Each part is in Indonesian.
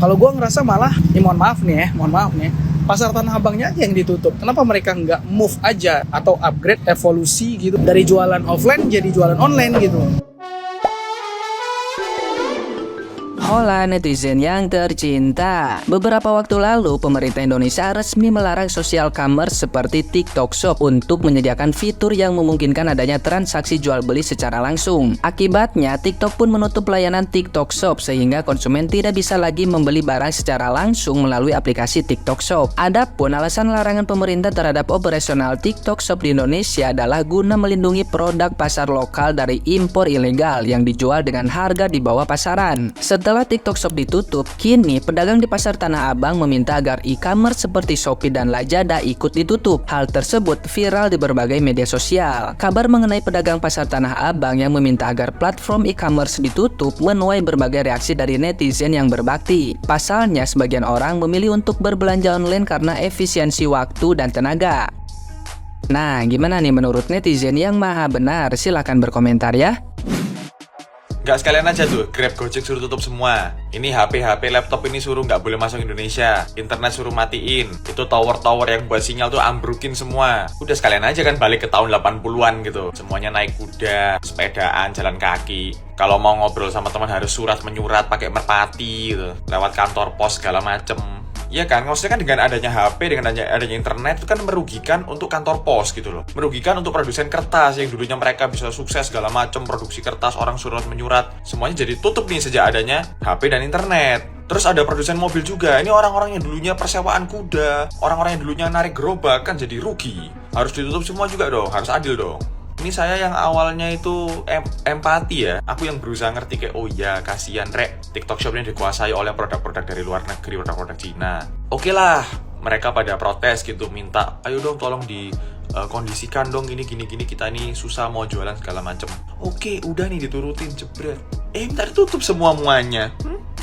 Kalau gue ngerasa malah, mohon maaf nih, pasar Tanah Abangnya aja yang ditutup. Kenapa mereka nggak move aja atau upgrade, evolusi gitu dari jualan offline jadi jualan online gitu? Hola netizen yang tercinta. Beberapa waktu lalu pemerintah Indonesia resmi melarang social commerce seperti TikTok Shop untuk menyediakan fitur yang memungkinkan adanya transaksi jual beli secara langsung. Akibatnya TikTok pun menutup layanan TikTok Shop sehingga konsumen tidak bisa lagi membeli barang secara langsung melalui aplikasi TikTok Shop. Adapun alasan larangan pemerintah terhadap operasional TikTok Shop di Indonesia adalah guna melindungi produk pasar lokal dari impor ilegal yang dijual dengan harga di bawah pasaran. Setelah TikTok Shop ditutup, kini pedagang di pasar Tanah Abang meminta agar e-commerce seperti Shopee dan Lazada ikut ditutup. Hal tersebut viral di berbagai media sosial. Kabar mengenai pedagang pasar Tanah Abang yang meminta agar platform e-commerce ditutup menuai berbagai reaksi dari netizen yang berbakti. Pasalnya, sebagian orang memilih untuk berbelanja online karena efisiensi waktu dan tenaga. Nah, gimana nih menurut netizen yang maha benar? Silahkan berkomentar ya. Nggak sekalian aja tuh, Grab, Gojek suruh tutup semua. Ini HP, laptop ini suruh nggak boleh masuk Indonesia. Internet suruh matiin. Itu tower-tower yang buat sinyal tuh ambrukin semua. Udah sekalian aja kan balik ke tahun 80-an gitu. Semuanya naik kuda, sepedaan, jalan kaki. Kalau mau ngobrol sama teman harus surat menyurat pakai merpati gitu. Lewat kantor pos segala macem. Iya kan, maksudnya kan dengan adanya HP, dengan adanya internet itu kan merugikan untuk kantor pos gitu loh. Merugikan untuk produsen kertas yang dulunya mereka bisa sukses segala macam produksi kertas, orang surat menyurat. Semuanya jadi tutup nih sejak adanya HP dan internet. Terus ada produsen mobil juga. Ini orang-orang yang dulunya persewaan kuda, orang-orang yang dulunya narik gerobak kan jadi rugi. Harus ditutup semua juga dong, harus adil dong. Ini saya yang awalnya itu empati ya. Aku yang berusaha ngerti kayak, oh iya kasihan rek, TikTok Shop ini dikuasai oleh produk-produk dari luar negeri, produk-produk Cina. Oke lah, mereka pada protes gitu, minta, ayo dong tolong kondisikan dong gini kita ini susah mau jualan segala macem. Oke, udah nih diturutin, jebret. Minta ditutup semuanya.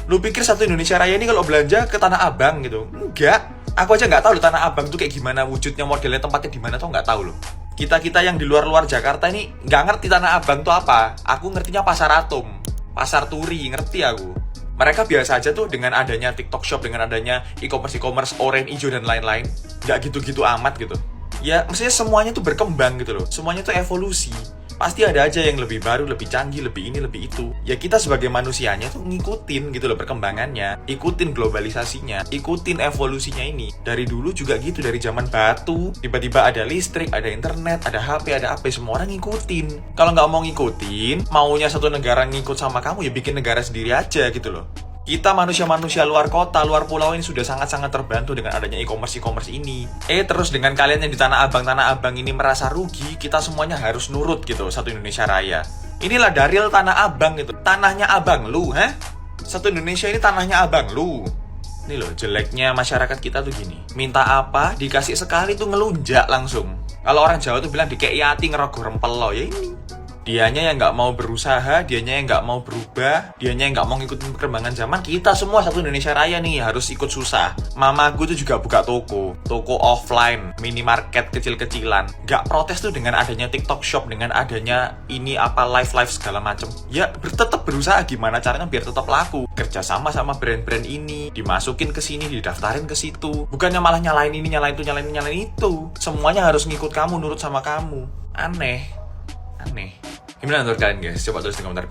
Lu pikir satu Indonesia Raya ini kalau belanja ke Tanah Abang gitu? Enggak. Aku aja nggak tahu loh Tanah Abang tuh kayak gimana wujudnya, modelnya, tempatnya di mana tuh nggak tahu loh. Kita yang di luar Jakarta ini nggak ngerti Tanah Abang tuh apa. Aku ngertinya Pasar Atom, Pasar Turi, ngerti aku. Mereka biasa aja tuh dengan adanya TikTok Shop, dengan adanya e-commerce, oranye, hijau dan lain-lain. Nggak gitu-gitu amat gitu. Ya, maksudnya semuanya tuh berkembang gitu loh. Semuanya tuh evolusi. Pasti ada aja yang lebih baru, lebih canggih, lebih ini, lebih itu. Ya kita sebagai manusianya tuh ngikutin gitu loh perkembangannya. Ikutin globalisasinya, ikutin evolusinya ini. Dari dulu juga gitu, dari zaman batu. Tiba-tiba ada listrik, ada internet, ada HP, ada apa. Semua orang ngikutin. Kalau nggak mau ngikutin, maunya satu negara ngikut sama kamu, ya bikin negara sendiri aja gitu loh. Kita manusia-manusia luar kota, luar pulau ini sudah sangat-sangat terbantu dengan adanya e-commerce ini. Terus dengan kalian yang di Tanah Abang ini merasa rugi, kita semuanya harus nurut gitu, satu Indonesia Raya. Inilah Daril Tanah Abang gitu. Tanahnya abang lu, Satu Indonesia ini tanahnya abang lu. Ini loh, jeleknya masyarakat kita tuh gini. Minta apa, dikasih sekali tuh ngelunjak langsung. Kalau orang Jawa tuh bilang dikei ati ngerogoh rempel lo, ya ini. Dianya yang nggak mau berusaha, dianya yang nggak mau berubah, dianya yang nggak mau ngikutin perkembangan zaman. Kita semua satu Indonesia Raya nih harus ikut susah. Mamaku tuh juga buka toko offline, minimarket kecil-kecilan. Nggak protes tuh dengan adanya TikTok Shop, dengan adanya ini apa live segala macem. Ya tetap berusaha gimana caranya biar tetap laku. Kerjasama sama brand-brand ini, dimasukin ke sini, didaftarin ke situ. Bukannya malah nyalain ini, nyalain itu. Semuanya harus ngikut kamu, nurut sama kamu. Aneh. Gimana menurut kalian guys? Coba tulis di komentar.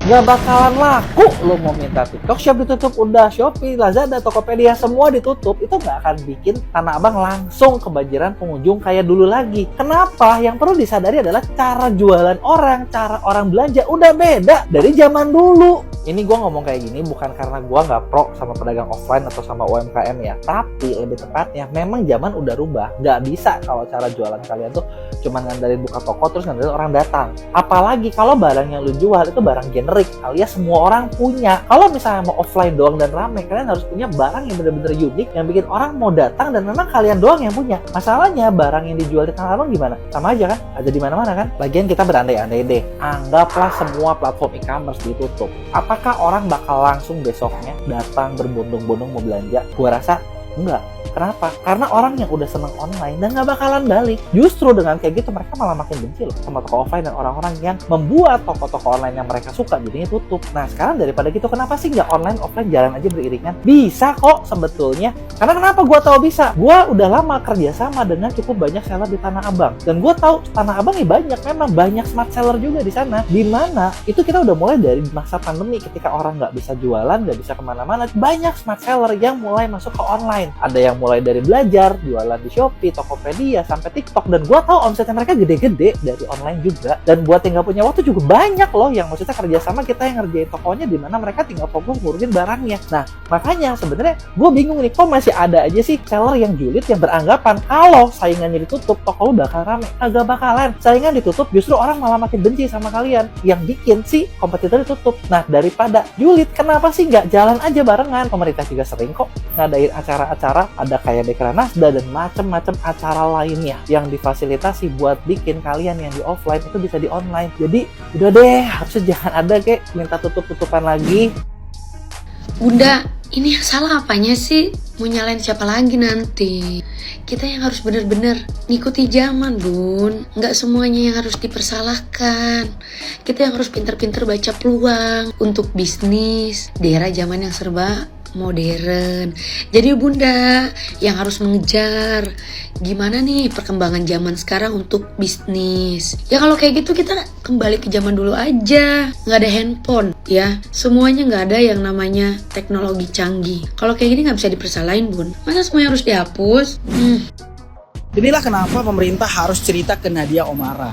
Gak bakalan laku lo mau minta TikTok Shop ditutup, udah Shopee, Lazada, Tokopedia semua ditutup. Itu gak akan bikin Tanah Abang langsung kebanjiran pengunjung kayak dulu lagi. Kenapa? Yang perlu disadari adalah cara jualan orang, cara orang belanja udah beda dari zaman dulu. Ini gue ngomong kayak gini bukan karena gue gak pro sama pedagang offline atau sama UMKM ya. Tapi lebih tepatnya memang zaman udah rubah. Gak bisa kalau cara jualan kalian tuh cuma ngandelin buka toko terus ngandelin orang datang. Apalagi kalau barang yang lu jual itu barang generik alias semua orang punya. Kalau misalnya mau offline doang dan rame, kalian harus punya barang yang benar-benar unik yang bikin orang mau datang dan memang kalian doang yang punya. Masalahnya barang yang dijual di Tanah Abang gimana? Sama aja kan? Ada di mana-mana kan? Lagian kita berandai-andai deh. Anggaplah semua platform e-commerce ditutup. Apakah orang bakal langsung besoknya datang berbondong-bondong mau belanja? Gua rasa Enggak. Kenapa? Karena orang yang udah seneng online dan nggak bakalan balik. Justru dengan kayak gitu mereka malah makin benci loh sama toko offline dan orang-orang yang membuat toko-toko online yang mereka suka jadinya tutup. Nah sekarang daripada gitu, kenapa sih nggak online offline jalan aja beriringan? Bisa kok sebetulnya. Karena kenapa gue tahu bisa? Gue udah lama kerja sama dengan cukup banyak seller di Tanah Abang. Dan gue tahu Tanah Abang ya memang banyak smart seller juga di sana. Dimana itu kita udah mulai dari masa pandemi ketika orang nggak bisa jualan, nggak bisa kemana-mana. Banyak smart seller yang mulai masuk ke online. Ada yang mulai dari belajar, jualan di Shopee, Tokopedia, sampai TikTok. Dan gue tahu omsetnya mereka gede-gede dari online juga. Dan buat yang nggak punya waktu juga banyak loh yang maksudnya kerja sama kita yang ngerjain tokonya, di mana mereka tinggal fokus ngurusin barangnya. Nah, makanya sebenarnya gue bingung nih, kok masih ada aja sih seller yang julid yang beranggapan kalau saingannya ditutup, toko lu bakal rame. Agak bakalan. Saingan ditutup, justru orang malah makin benci sama kalian. Yang bikin si kompetitor ditutup. Nah, daripada julid, kenapa sih nggak jalan aja barengan? Pemerintah juga sering kok ngadain acara-acara, ada kayak Dekranasda dan macam-macam acara lainnya yang difasilitasi buat bikin kalian yang di offline itu bisa di online. Jadi udah deh, harusnya jangan ada kayak minta tutup-tutupan lagi. Bunda, ini yang salah apanya sih? Mau nyalain siapa lagi nanti? Kita yang harus bener-bener ngikuti zaman, Bun. Nggak semuanya yang harus dipersalahkan. Kita yang harus pinter-pinter baca peluang untuk bisnis di era zaman yang serba modern. Jadi Bunda yang harus mengejar gimana nih perkembangan zaman sekarang untuk bisnis. Ya kalau kayak gitu kita kembali ke zaman dulu aja. Nggak ada handphone ya. Semuanya nggak ada yang namanya teknologi canggih. Kalau kayak gini nggak bisa dipersalahin, Bun. Masa semuanya harus dihapus? Inilah kenapa pemerintah harus cerita ke Nadia Omarah.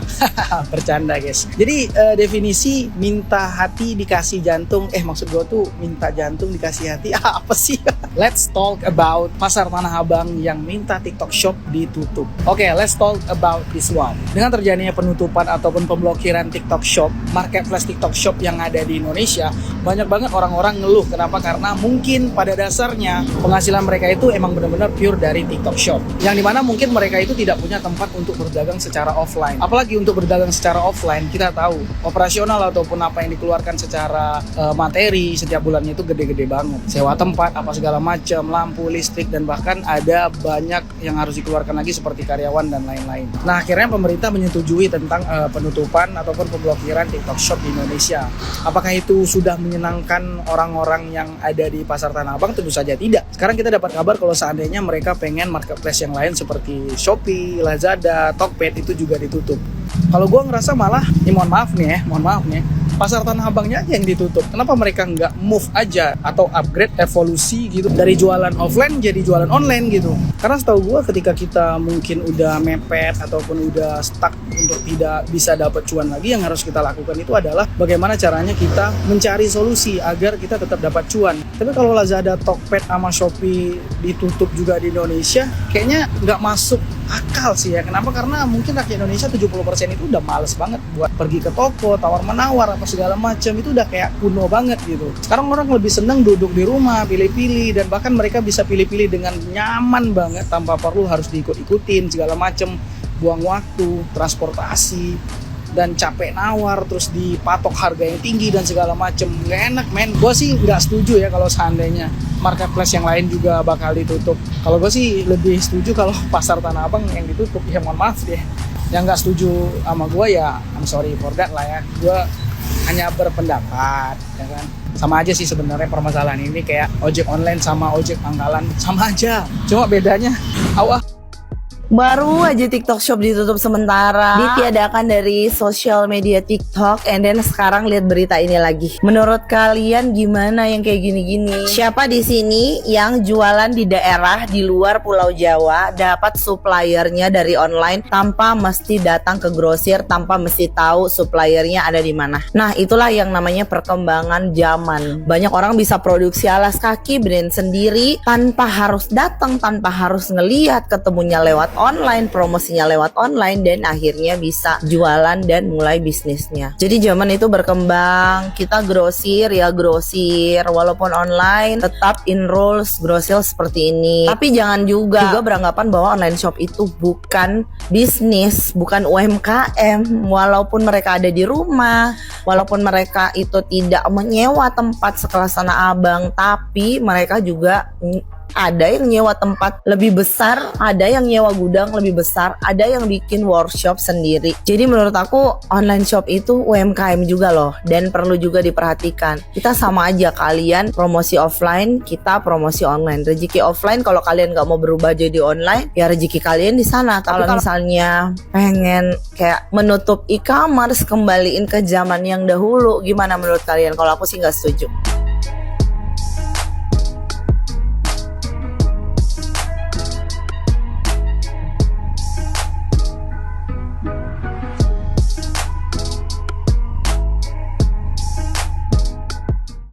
Bercanda guys. Jadi definisi minta hati dikasih jantung. Maksud gue tuh minta jantung dikasih hati. Apa sih? Let's talk about pasar Tanah Abang yang minta TikTok Shop ditutup. Oke, let's talk about this one. Dengan terjadinya penutupan ataupun pemblokiran TikTok Shop, marketplace TikTok Shop yang ada di Indonesia, banyak banget orang-orang ngeluh. Kenapa? Karena mungkin pada dasarnya penghasilan mereka itu emang benar-benar pure dari TikTok Shop. Yang dimana mungkin mereka itu tidak punya tempat untuk berdagang secara offline. Apalagi untuk berdagang secara offline, kita tahu operasional ataupun apa yang dikeluarkan secara materi setiap bulannya itu gede-gede banget. Sewa tempat, apa segala macam, lampu, listrik, dan bahkan ada banyak yang harus dikeluarkan lagi seperti karyawan dan lain-lain. Nah, akhirnya pemerintah menyetujui tentang penutupan ataupun pemblokiran TikTok Shop di Indonesia. Apakah itu sudah menyenangkan orang-orang yang ada di pasar Tanah Abang? Tentu saja tidak. Sekarang kita dapat kabar kalau seandainya mereka pengen marketplace yang lain seperti Shopee, Lazada, Tokped itu juga ditutup. Kalau gue ngerasa malah, mohon maaf nih, pasar Tanah Abangnya aja yang ditutup. Kenapa mereka nggak move aja atau upgrade, evolusi gitu dari jualan offline jadi jualan online gitu? Karena setahu gue ketika kita mungkin udah mepet ataupun udah stuck untuk tidak bisa dapat cuan lagi, yang harus kita lakukan itu adalah bagaimana caranya kita mencari solusi agar kita tetap dapat cuan. Tapi kalau Lazada, Tokped sama Shopee ditutup juga di Indonesia, kayaknya nggak masuk akal sih ya. Kenapa? Karena mungkin rakyat Indonesia 70% itu udah males banget buat pergi ke toko, tawar-menawar apa segala macam, itu udah kayak kuno banget gitu. Sekarang orang lebih seneng duduk di rumah, pilih-pilih, dan bahkan mereka bisa pilih-pilih dengan nyaman banget tanpa perlu harus diikut-ikutin segala macam, buang waktu, transportasi, dan capek nawar, terus dipatok harga yang tinggi dan segala macem. Nggak enak men. Gue sih nggak setuju ya kalau seandainya marketplace yang lain juga bakal ditutup. Kalau gue sih lebih setuju kalau pasar Tanah Abang yang ditutup. Ya mohon maaf deh, yang nggak setuju sama gue ya I'm sorry for that lah ya. Gue hanya berpendapat ya kan. Sama aja sih sebenarnya permasalahan ini kayak ojek online sama ojek pangkalan, sama aja. Cuma bedanya Baru aja TikTok Shop ditutup sementara, ditiadakan dari sosial media TikTok, and then sekarang lihat berita ini lagi. Menurut kalian gimana yang kayak gini-gini? Siapa di sini yang jualan di daerah di luar Pulau Jawa dapat suppliernya dari online tanpa mesti datang ke grosir, tanpa mesti tahu suppliernya ada di mana? Nah, itulah yang namanya perkembangan zaman. Banyak orang bisa produksi alas kaki brand sendiri tanpa harus datang, tanpa harus ngelihat, ketemunya lewat online, promosinya lewat online, dan akhirnya bisa jualan dan mulai bisnisnya. Jadi zaman itu berkembang, kita grosir ya grosir, walaupun online tetap in rules grosir seperti ini. Tapi jangan juga beranggapan bahwa online shop itu bukan bisnis, bukan UMKM. Walaupun mereka ada di rumah, walaupun mereka itu tidak menyewa tempat sekelas Tanah Abang, tapi mereka juga Ada yang nyewa tempat lebih besar, ada yang nyewa gudang lebih besar, ada yang bikin workshop sendiri. Jadi menurut aku online shop itu UMKM juga loh, dan perlu juga diperhatikan. Kita sama aja, kalian promosi offline, kita promosi online. Rezeki offline kalau kalian nggak mau berubah jadi online, ya rezeki kalian di sana. Tapi kalau misalnya pengen kayak menutup e-commerce, kembaliin ke zaman yang dahulu, gimana menurut kalian? Kalau aku sih nggak setuju.